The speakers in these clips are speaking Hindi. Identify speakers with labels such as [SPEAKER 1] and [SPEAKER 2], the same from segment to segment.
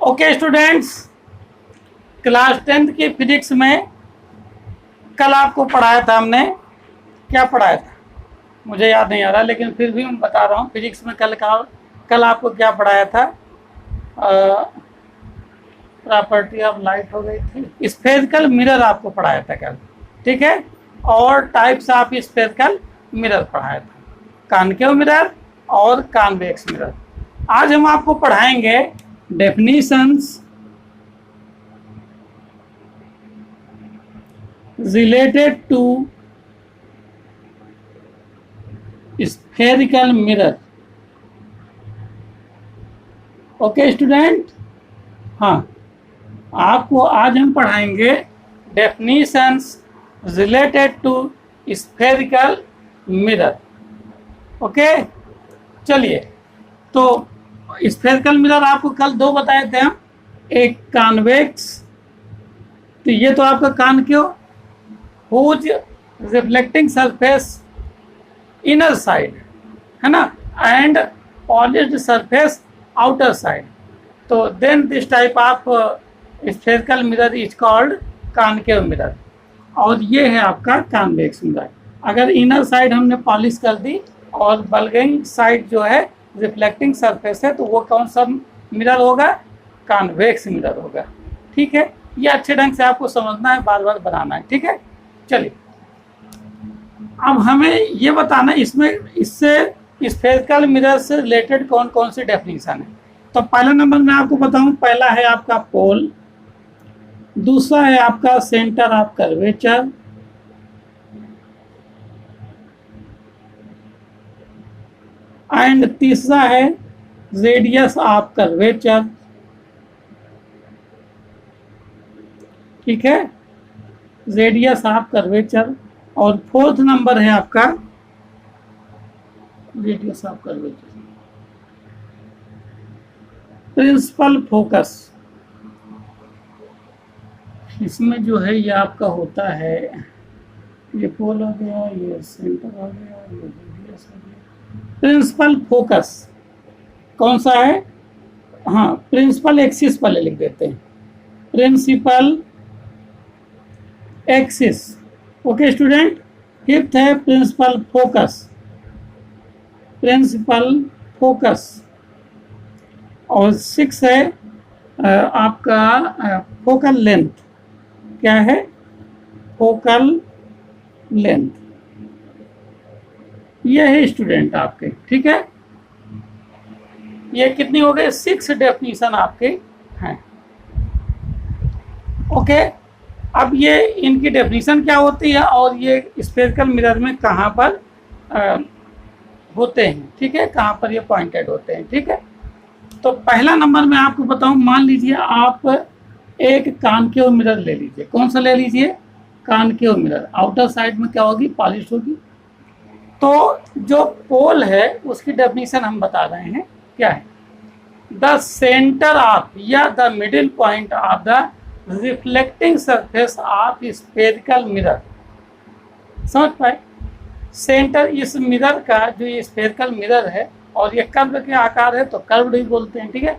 [SPEAKER 1] ओके स्टूडेंट्स, क्लास 10th की फिजिक्स में कल आपको पढ़ाया था हमने। क्या पढ़ाया था मुझे याद नहीं आ रहा, लेकिन फिर भी मैं बता रहा हूँ। फिजिक्स में कल आपको क्या पढ़ाया था? प्रॉपर्टी ऑफ लाइट हो गई थी। स्फेरिकल मिरर आपको पढ़ाया था कल, ठीक है। और टाइप्स ऑफ स्फेरिकल मिरर पढ़ाया था, कॉनकेव मिरर और कॉन्वेक्स मिरर। आज हम आपको पढ़ाएंगे definitions related to spherical mirror। Okay student, हाँ, आपको आज हम पढ़ाएंगे definitions related to spherical mirror. Okay, चलिए। तो स्फेरिकल मिरर आपको कल दो बताए थे हम, एक कॉन्वेक्स, तो ये तो आपका concave, whose reflecting surface inner side है ना, and polished surface outer side। तो then this type of spherical mirror is called concave mirror। और ये है आपका कॉन्वेक्स मिरर। अगर इनर साइड हमने पॉलिश कर दी और बल्गिंग साइड जो है रिफ्लेक्टिंग सरफेस है, तो वो कौन सा मिरर होगा? कॉन्वेक्स मिरर होगा। ठीक है, ये अच्छे ढंग से आपको समझना है, बार बार बनाना है, ठीक है। चलिए, अब हमें ये बताना इससे स्फेरिकल मिरर से रिलेटेड कौन कौन सी डेफिनेशन है। तो पहला नंबर मैं आपको बताऊं, पहला है आपका पोल, दूसरा है आपका सेंटर ऑफ कर्वेचर, एंड तीसरा है रेडियस ऑफ कर्वेचर। ठीक है, रेडियस ऑफ कर्वेचर। और फोर्थ नंबर है आपका radius of curvature, principal focus. इसमें जो है ये आपका होता है, ये पोल हो गया, ये सेंटर हो गया, ये रेडियस हो गया। प्रिंसिपल फोकस कौन सा है? हाँ, प्रिंसिपल एक्सिस पहले लिख देते हैं, principal axis. Okay student, fifth है प्रिंसिपल फोकस, प्रिंसिपल फोकस। और सिक्स है आपका फोकल लेंथ। क्या है? Focal length. ये है स्टूडेंट आपके, ठीक है। ये कितनी हो गई? 6 डेफिनेशन आपके हैं। ओके, अब ये इनकी डेफिनेशन क्या होती है और ये स्फेरिकल मिरर में कहाँ पर होते हैं, ठीक है, कहाँ पर ये पॉइंटेड होते हैं, ठीक है। तो पहला नंबर मैं आपको बताऊं, मान लीजिए आप एक कॉनकेव मिरर ले लीजिए। कौन सा ले लीजिए? Concave mirror. आउटर साइड में क्या होगी? पॉलिश होगी। तो जो पोल है उसकी डेफिनेशन हम बता रहे हैं, क्या है? द सेंटर ऑफ या the middle point of the reflecting surface of spherical mirror. समझ पाए? सेंटर इस मिरर का, जो ये स्फेरिकल मिरर है और ये कर्व के आकार है तो कर्व्ड ही बोलते हैं, ठीक है।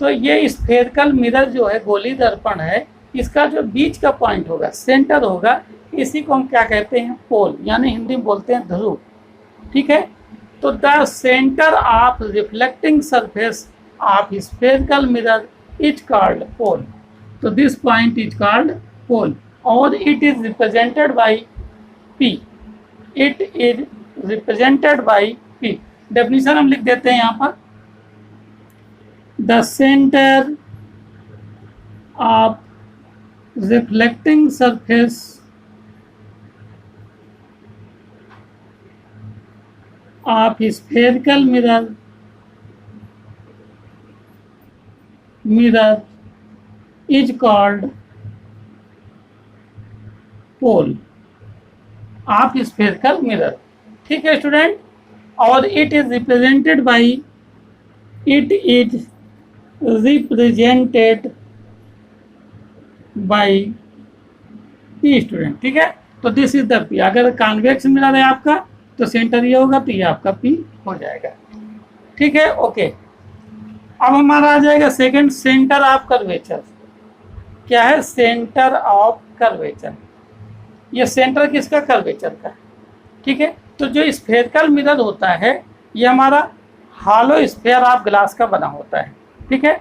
[SPEAKER 1] तो ये स्फेरिकल मिरर जो है, गोली दर्पण है, इसका जो बीच का पॉइंट होगा, सेंटर होगा, इसी को हम क्या कहते हैं? पोल, यानी हिंदी में बोलते हैं ध्रुव, ठीक है। तो the centre of reflecting surface of spherical mirror is called pole. तो this point is called pole और it is represented by P। It is represented by P। Definition हम लिख देते हैं यहाँ पर, the centre of reflecting surface of spherical mirror is called pole of spherical mirror। ठीक है स्टूडेंट, और it is represented by P student, ठीक है। तो दिस इज द P। अगर कॉन्वेक्स मिरर है आपका तो सेंटर ये होगा, तो ये आपका P हो जाएगा, ठीक है। ओके, अब हमारा आ जाएगा सेकंड, सेंटर ऑफ कर्वेचर। क्या है? Centre of curvature. ये सेंटर किसका? कर्वेचर का। ठीक है, तो जो स्फेरिकल मिरर होता है ये हमारा हॉलो स्फेयर ऑफ ग्लास का बना होता है। ठीक है,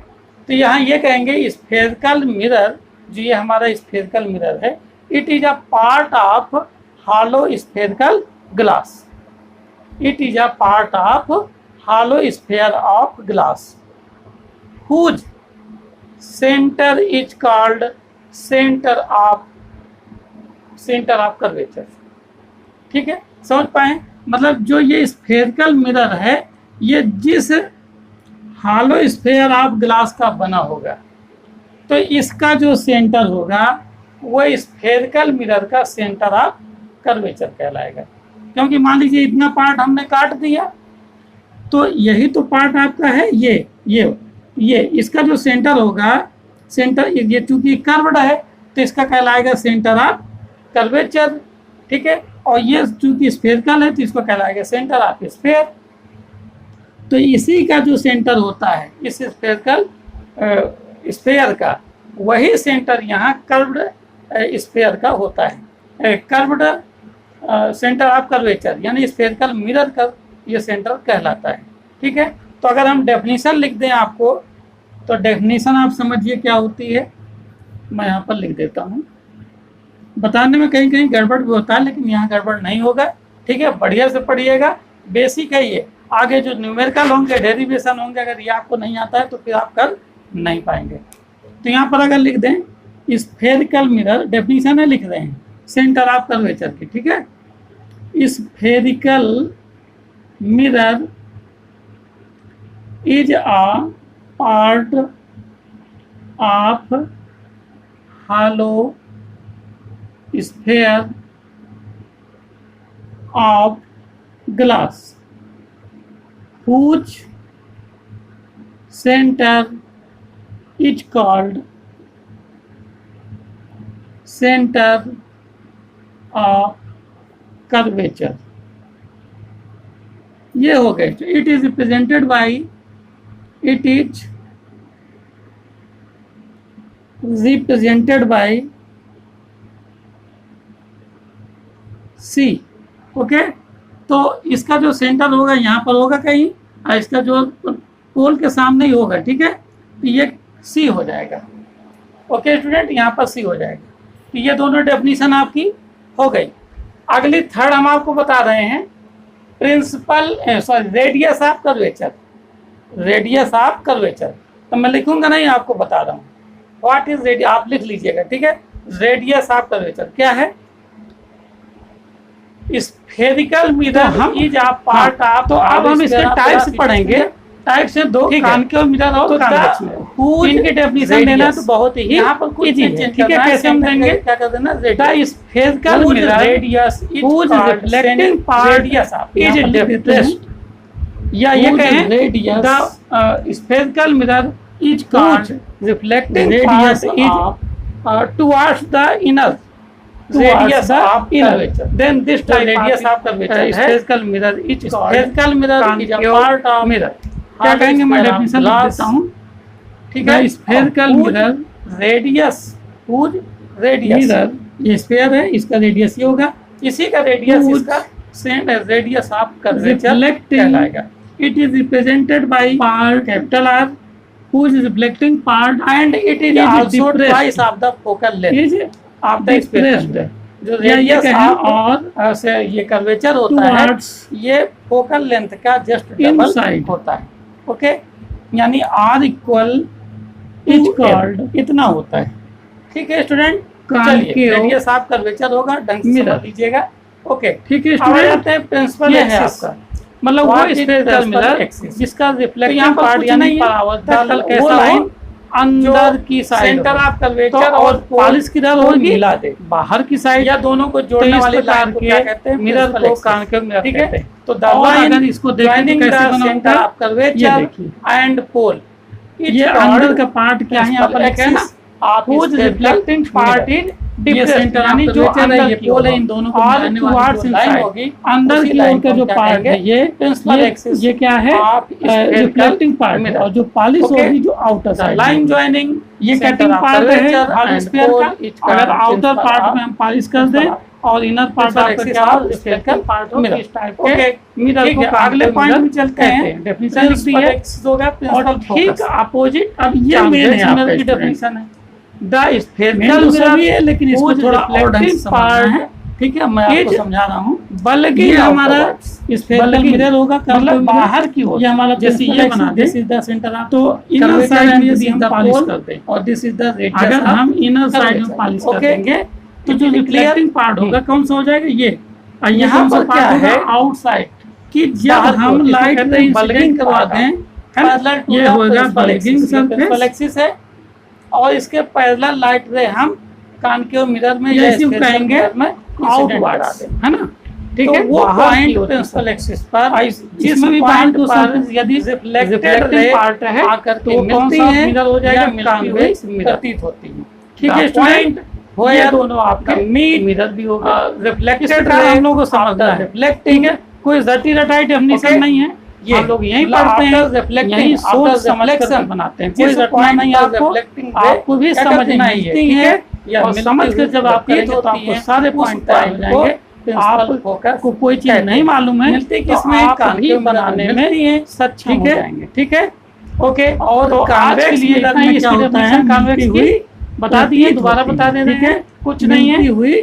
[SPEAKER 1] तो यहाँ ये कहेंगे स्फेरिकल मिरर, जो ये हमारा स्फेरिकल मिरर है, it is a part of hollow spherical glass. It is a part of hollow sphere of glass whose center is called center of curvature। ठीक है, समझ पाए? मतलब जो ये स्फेरिकल मिरर है ये जिस हॉलो स्फेयर ऑफ ग्लास का बना होगा तो इसका जो सेंटर होगा वो स्फेरिकल मिरर का सेंटर ऑफ कर्वेचर कहलाएगा। क्योंकि मान लीजिए इतना पार्ट हमने काट दिया तो यही तो पार्ट आपका है, ये इसका जो सेंटर होगा, सेंटर ये चूंकि कर्व्ड है तो इसका कहलाएगा सेंटर ऑफ कर्वेचर। ठीक है, और ये चूंकि स्फेरिकल है तो इसको कहलाएगा सेंटर ऑफ स्फेयर। तो इसी का जो सेंटर होता है इस स्फेरिकल स्फेयर का, वही सेंटर यहाँ कर्व्ड स्फेयर का होता है। कर्व्ड सेंटर ऑफ कर्वेचर यानी स्फेरिकल मिरर का ये सेंटर कहलाता है। ठीक है, तो अगर हम डेफिनेशन लिख दें आपको, तो डेफिनेशन आप समझिए क्या होती है। मैं यहाँ पर लिख देता हूँ, बताने में कहीं कहीं गड़बड़ भी होता है लेकिन यहाँ गड़बड़ नहीं होगा। ठीक है, बढ़िया से पढ़िएगा, बेसिक है ये। आगे जो न्यूमेरिकल होंगे, डेरिवेशन होंगे, अगर ये आपको नहीं आता है तो फिर आप कर नहीं पाएंगे। तो यहाँ पर अगर लिख दें स्फेरिकल मिरर, डेफिनेशन है लिख रहे हैं सेंटर ऑफ कर्वेचर की। ठीक है, spherical mirror is a part of hollow sphere of glass whose center is called center of curvature। ये हो गए। It is represented by, it is represented by C। Okay, तो इसका जो सेंटर होगा यहाँ पर होगा कहीं, और इसका जो पोल के सामने ही होगा। ठीक है, तो ये C हो जाएगा। ओके स्टूडेंट, यहाँ पर C हो जाएगा। तो ये दोनों डेफिनेशन आपकी हो गई। अगली थर्ड हम आपको बता रहे हैं principal radius of curvature. Radius of curvature, तो मैं लिखूंगा नहीं, आपको बता रहा हूँ व्हाट इज रेडियस, आप लिख लीजिएगा। ठीक है, रेडियस ऑफ कर्वेचर क्या है? Spherical mirror is a part of. तो अब हम इसके टाइप्स पढ़ेंगे। टाइप से दो, कॉनकेव मिरर और कॉन्वेक्स मिरर। इनके डेफिनेशन देना तो बहुत ही यहाँ पर कुछ इजी है। ठीक है, कैसे हम देंगे? क्या कर देना? The spherical mirror radius is reflecting part is depressed, या ये कहें the spherical mirror is called reflecting radius is towards the inner radius of curvature. Then this type radius of curvature spherical mirror is spherical mirror is a part of mirror. क्या कहेंगे? मैं डेफिनेशन लिख देता हूं। ठीक है, spherical mirror radius, whose radius, mirror ये स्फेयर है, इसका रेडियस ये होगा, इसी का रेडियस इसका सेम है, रेडियस ऑफ कर्वेचर कहलाएगा। It is represented by part capital R, whose reflecting part and it is also twice of the focal length is of the spectrum। जो रेडियस और से ये कर्वेचर होता है, ये फोकल लेंथ का जस्ट डबल होता है। ओके, यानी R इक्वल इज कॉल्ड इतना होता है। ठीक है स्टूडेंट, चलिए रेडियस ऑफ कर्वेचर होगा, ढंग से समझ लीजिएगा। ओके, ठीक है स्टूडेंट, प्रिंसिपल है आपका, मतलब वो स्फेरिकल मिरर जिसका रिफ्लेक्टिंग पार्ट यानी पैरावल कैसा हो, अंदर की साइड सेंटर ऑफ कर्वेचर और पॉलिश किधर होगी? मिला दे बाहर की साइड, या दोनों को जोड़ने वाले लाइन को क्या कहते हैं? मिरर को कॉन्केव मिरर कहते हैं। तो अगर इसको देखें कैसे बना ऑफ कर्वेचर एंड पोल, ये अंदर का पार्ट क्या है यहाँ पर लिखा है ना, whose reflecting part is ये सेंटर यानी जो अंदर की ओर है, इन दोनों को मिलाने वाली जो लाइन होगी, अंदर की ओर का जो पार्ट है ये प्रिंसिपल एक्सिस, ये क्या है रिफ्लेक्टिंग पार्ट है, और जो पॉलिश होगी जो आउटर साइड लाइन ज्वाइनिंग, ये कटिंग पार्ट है हाफ स्फीयर का। अगर आउटर पार्ट में हम पॉलिश कर दें और इनर पार्ट आपका क्या हो रिफ्लेक्टिंग पार्ट हो, इस टाइप के मिरर को अगले पॉइंट में चलते हैं। डेफिनेशन लिख दी है और ठीक अपोजिट, अब ये मेन है आपका की डेफिनेशन है। द स्फेरिकल मिरर है लेकिन इसको थोड़ा और ढंग से समझना है, ठीक है, मैं आपको समझा रहा हूँ। बल्कि हमारा स्फेरिकल मिरर होगा मतलब बाहर की ओर, ये हमारा जैसे ये बना this is the centre of, तो इनर साइड में यदि हम पॉलिश करते हैं और दिस इज द रेडियस, अगर हम इनर साइड में पॉलिश कर देंगे तो जो रिफ्लेक्टिंग पार्ट होगा कौन सा हो जाएगा ये, और यहाँ पर क्या है आउटसाइड कि जब हम लाइट बल्किंग करवा दें, ये होगा बल्किंग सरफेस है, और इसके पैरेलल लाइट रे हम कॉनकेव मिरर में जैसे कहेंगे आउटवर्ड है ना, ठीक है। वो पॉइंट प्रिंसिपल एक्सिस पर जिसमें भी पॉइंट पर यदि रिफ्लेक्टेड पार्ट है आकर के मिलती है मिरर हो जाएगा, मिलती हुई प्रतीत होती है, ठीक है स्टूडेंट। हो या दोनों आपका मीट मिरर भी होगा, रिफ्लेक्टेड हम लोगों को समझना है, रिफ्लेक्टिंग है, कोई जटी रटाई डेफिनेशन नहीं है, ये हम लोग यही पढ़ते हैं, यही सोच समझ कर बनाते हैं, कोई रटना नहीं आपको भी समझना ही है, और समझ कर जब आप करेंगे तो आपको सारे पॉइंट तय हो जाएंगे। आपको कोई चीज नहीं मालूम है किसमें कभी बनाने में सक्षम हो जाएंगे, ठीक है ओके। और आज के लिए क्या होता है कॉन्वेक्स की बता दिए, दोबारा बता दे रहे हैं, कुछ नहीं है हुई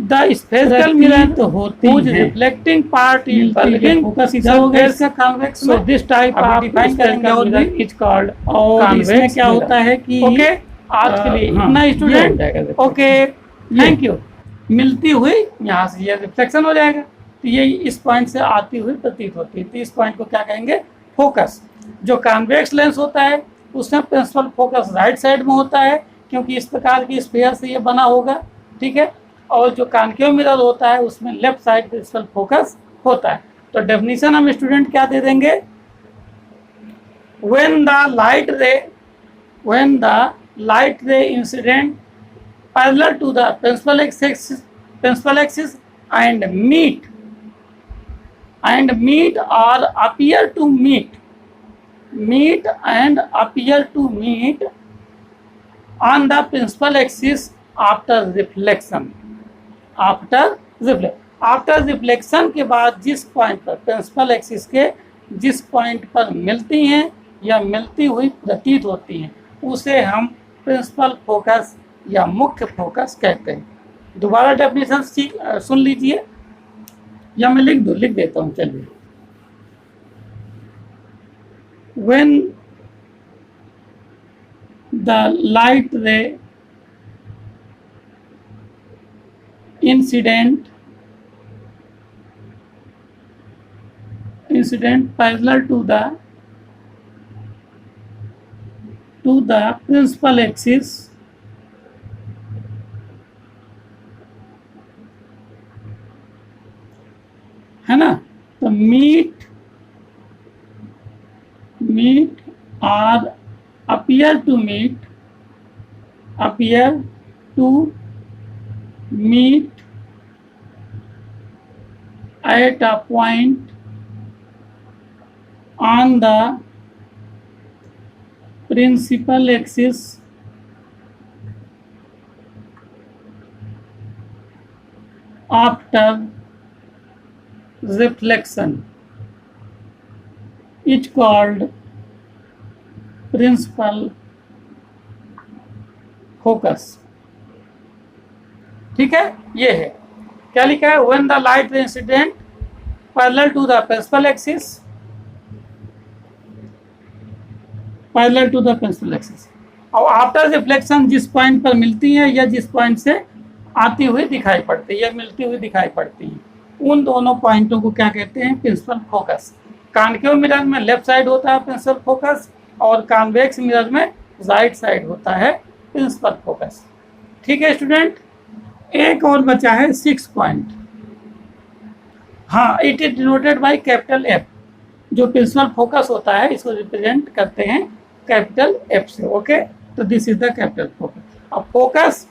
[SPEAKER 1] द स्फेरिकल मिरर तो होती है रिफ्लेक्टिंग पार्ट इन बल्किंग होगा, सीधा हो गया इसका कॉन्वेक्स में। सो दिस टाइप आप डिफाइन करेंगे और इज कॉल्ड, और इसमें क्या होता है कि ओके आज के लिए इतना स्टूडेंट, ओके थैंक यू। मिलती हुई यहाँ से ये रिफ्लेक्शन हो जाएगा, तो ये इस पॉइंट से आती हुई प्रतीत होती है, तो इस पॉइंट को क्या कहेंगे फोकस। जो कॉन्वेक्स लेंस होता है उसमें प्रिंसिपल फोकस राइट साइड में होता है, क्योंकि इस प्रकार की स्फीयर से ये बना होगा, ठीक है। और जो कॉनकेव मिरर होता है उसमें लेफ्ट साइड प्रिंसिपल फोकस होता है। तो डेफिनेशन हम स्टूडेंट क्या दे देंगे, when the light ray incident parallel to the principal axis and meet or appear to meet on the principal axis after reflection के बाद जिस पॉइंट पर प्रिंसिपल एक्सिस के जिस पॉइंट पर मिलती हैं या मिलती हुई प्रतीत होती हैं उसे हम प्रिंसिपल फोकस या मुख्य फोकस कहते हैं। दोबारा डेफिनेशन सुन लीजिए, या मैं लिख देता हूँ, चलिए। When the light ray incident parallel to the principal axis है ना, तो मीट और appear to meet at a point on the principal axis after reflection is called principal focus, ठीक है। ये है क्या लिखा है, when the light incident parallel to the principal axis और आफ्टर रिफ्लेक्शन जिस पॉइंट पर मिलती है या जिस पॉइंट से आती हुई दिखाई पड़ती है या मिलती हुई दिखाई पड़ती है, उन दोनों पॉइंटों को क्या कहते हैं, प्रिंसिपल फोकस। कॉनकेव मिरर में लेफ्ट साइड होता है प्रिंसिपल फोकस और कॉन्वेक्स मिरर में राइट साइड होता है प्रिंसिपल फोकस, ठीक है स्टूडेंट। एक और बचा है 6 पॉइंट, हाँ, it is denoted by capital F। जो प्रिंसिपल फोकस होता है इसको रिप्रेजेंट करते हैं कैपिटल F से, ओके। तो this is the capital focus. अब फोकस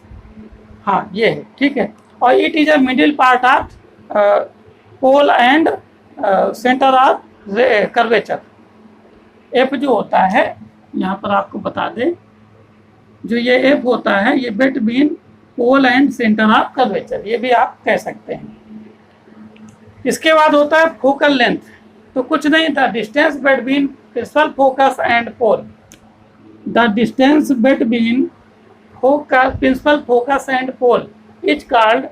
[SPEAKER 1] हाँ ये है, ठीक है। और it is a middle part of pole and centre of curvature. F जो होता है, यहाँ पर आपको बता दें, जो ये एफ होता है ये between pole and centre of curvature, ये भी आप कह सकते हैं। इसके बाद होता है फोकल लेंथ। तो कुछ नहीं, the distance between principal focus and pole, the distance between principal focus and pole is called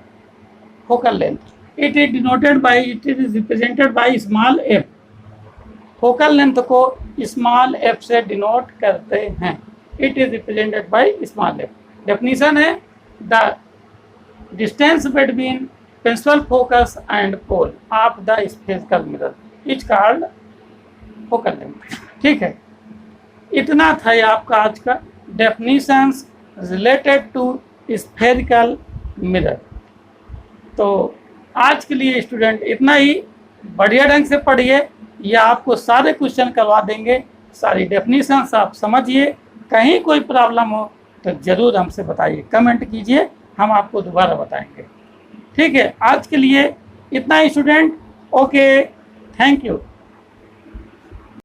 [SPEAKER 1] focal length. It is represented by small f. Focal length को स्मॉल f से डिनोट करते हैं। It is represented by small f। Definition है the distance between principal focus and pole of the spherical mirror is called focal length. ठीक है, इतना था ये आपका आज का definitions related to spherical mirror. तो आज के लिए स्टूडेंट इतना ही। बढ़िया ढंग से पढ़िए, या आपको सारे क्वेश्चन करवा देंगे, सारी डेफिनेशंस आप समझिए। कहीं कोई प्रॉब्लम हो तो ज़रूर हमसे बताइए, कमेंट कीजिए, हम आपको दोबारा बताएंगे। ठीक है, आज के लिए इतना ही स्टूडेंट। Okay, thank you.